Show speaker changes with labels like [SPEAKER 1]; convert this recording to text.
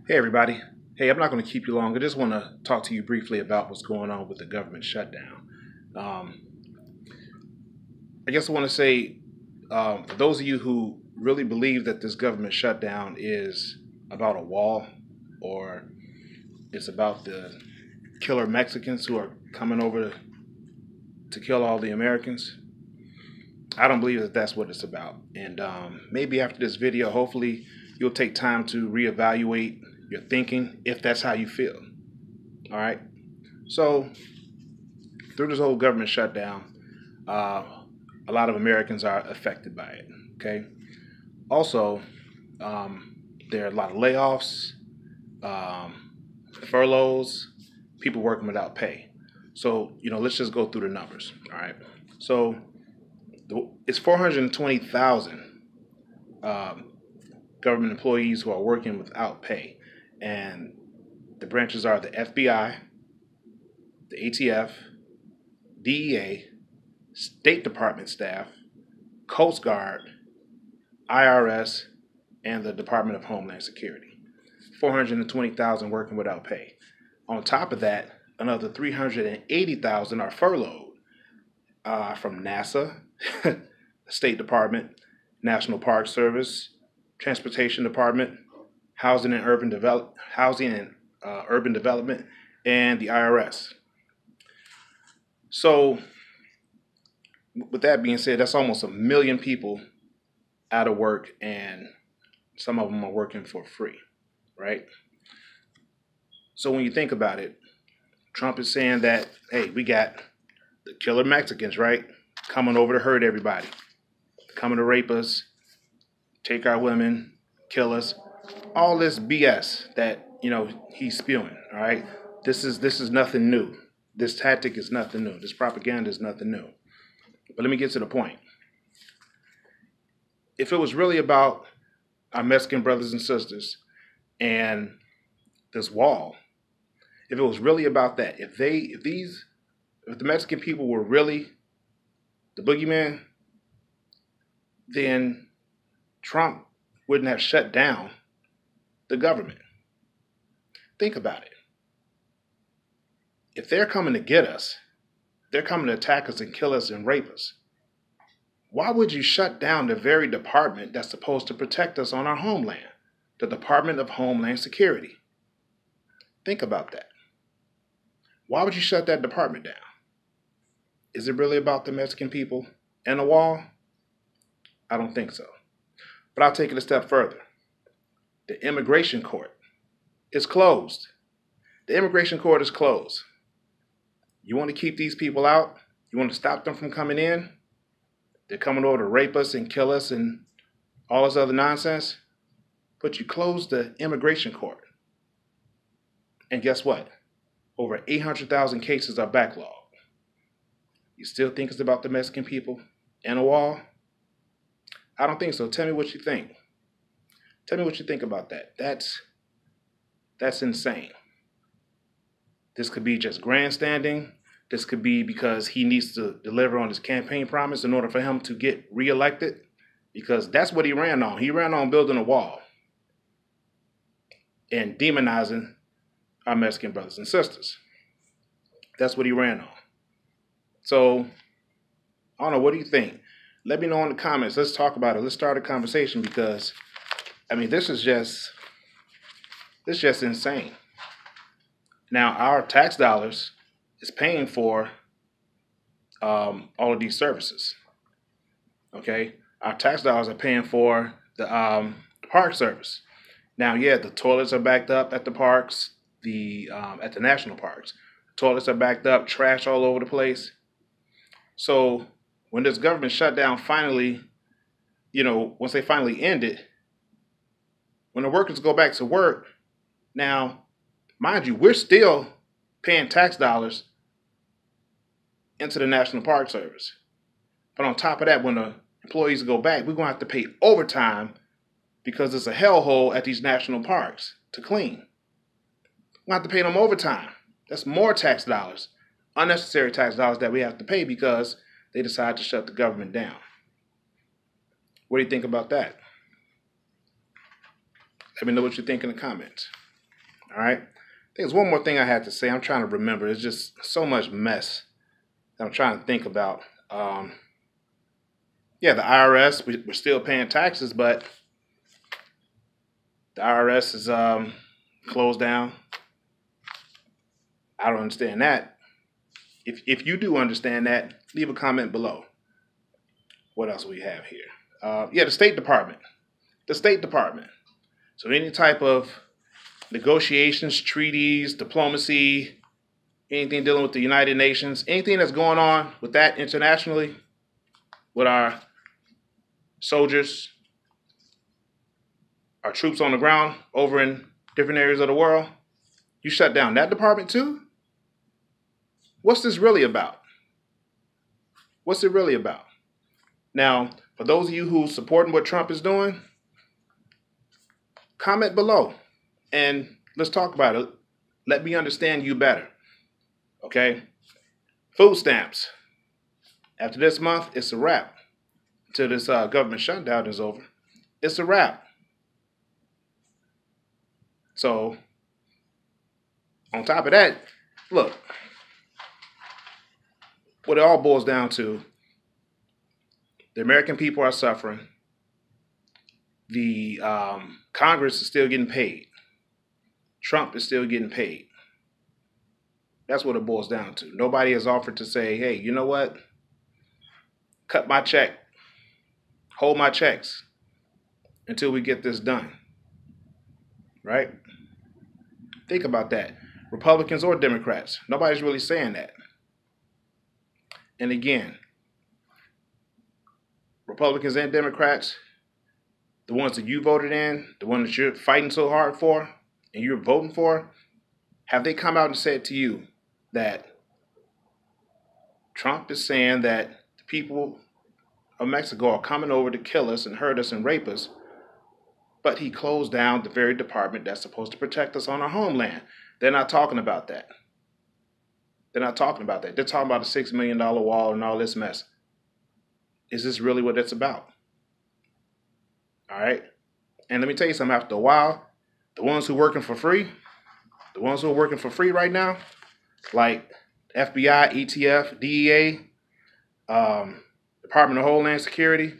[SPEAKER 1] Hey everybody. Hey, I'm not going to keep you long. I just want to talk to you briefly about what's going on with the government shutdown. Um, I guess I want to say, for those of you who really believe that this government shutdown is about a wall or it's about the killer Mexicans who are coming over to kill all the Americans, I don't believe that that's what it's about. And maybe after this video, hopefully you'll take time to reevaluate your thinking if that's how you feel. All right. So through this whole government shutdown, uh, a lot of Americans are affected by it. Okay. Also, um, there are a lot of layoffs, um, furloughs, people working without pay. So let's just go through the numbers. All right. So it's 420,000 government employees who are working without pay, and the branches are the FBI, the ATF, DEA, State Department staff, Coast Guard, IRS, and the Department of Homeland Security. 420,000 working without pay. On top of that, another 380,000 are furloughed from NASA, the State Department, National Park Service, Transportation Department, Housing and Urban Development, and the IRS. So, with that being said, that's almost 1 million people out of work, and some of them are working for free, right? So when you think about it, Trump is saying that, hey, we got the killer Mexicans, right? Coming over to hurt everybody, coming to rape us, take our women, kill us. All this BS that, he's spewing, all right? This is nothing new. This tactic is nothing new. This propaganda is nothing new. But let me get to the point. If it was really about our Mexican brothers and sisters and this wall, if it was really about that, if the Mexican people were really the boogeyman, then Trump wouldn't have shut down the government. Think about it. If they're coming to get us, they're coming to attack us and kill us and rape us, why would you shut down the very department that's supposed to protect us on our homeland? The Department of Homeland Security. Think about that. Why would you shut that department down? Is it really about the Mexican people and the wall? I don't think so. But I'll take it a step further. The immigration court is closed. The immigration court is closed. You want to keep these people out? You want to stop them from coming in? They're coming over to rape us and kill us and all this other nonsense. But you close the immigration court. And guess what? Over 800,000 cases are backlogged. You still think it's about the Mexican people and a wall? I don't think so. Tell me what you think. Tell me what you think about that. That's insane. This could be just grandstanding. This could be because he needs to deliver on his campaign promise in order for him to get reelected, because that's what he ran on. He ran on building a wall and demonizing our Mexican brothers and sisters. That's what he ran on. So, I don't know. What do you think? Let me know in the comments. Let's talk about it. Let's start a conversation, because, this is just insane. Now, our tax dollars is paying for all of these services. Okay? Our tax dollars are paying for the park service. Now, yeah, the toilets are backed up at the parks, at the national parks. Toilets are backed up, trash all over the place. So when this government shutdown finally, once they finally end it, when the workers go back to work, now, mind you, we're still paying tax dollars into the National Park Service. But on top of that, when the employees go back, we're going to have to pay overtime because it's a hellhole at these national parks to clean. We're going to have to pay them overtime. That's more tax dollars, unnecessary tax dollars that we have to pay because they decide to shut the government down. What do you think about that? Let me know what you think in the comments. All right. I think there's one more thing I had to say. I'm trying to remember. There's just so much mess that I'm trying to think about. Yeah, the IRS, we're still paying taxes, but the IRS is closed down. I don't understand that. If you do understand that, leave a comment below. What else we have here? Yeah, the State Department. The State Department. So any type of negotiations, treaties, diplomacy, anything dealing with the United Nations, anything that's going on with that internationally, with our soldiers, our troops on the ground over in different areas of the world, you shut down that department too? What's this really about? What's it really about? Now, for those of you who are supporting what Trump is doing, comment below and let's talk about it. Let me understand you better. Okay? Food stamps. After this month, it's a wrap. Until this government shutdown is over, it's a wrap. So, on top of that, look, what it all boils down to, the American people are suffering. The Congress is still getting paid. Trump is still getting paid. That's what it boils down to. Nobody has offered to say, hey, you know what? Cut my check. Hold my checks until we get this done. Right? Think about that. Republicans or Democrats. Nobody's really saying that. And again, Republicans and Democrats, the ones that you voted in, the ones that you're fighting so hard for and you're voting for, have they come out and said to you that Trump is saying that the people of Mexico are coming over to kill us and hurt us and rape us, but he closed down the very department that's supposed to protect us on our homeland? They're not talking about that. They're not talking about that. They're talking about a $6 million wall and all this mess. Is this really what it's about? All right. And let me tell you something. After a while, the ones who are working for free, right now, like FBI, ETF, DEA, Department of Homeland Security,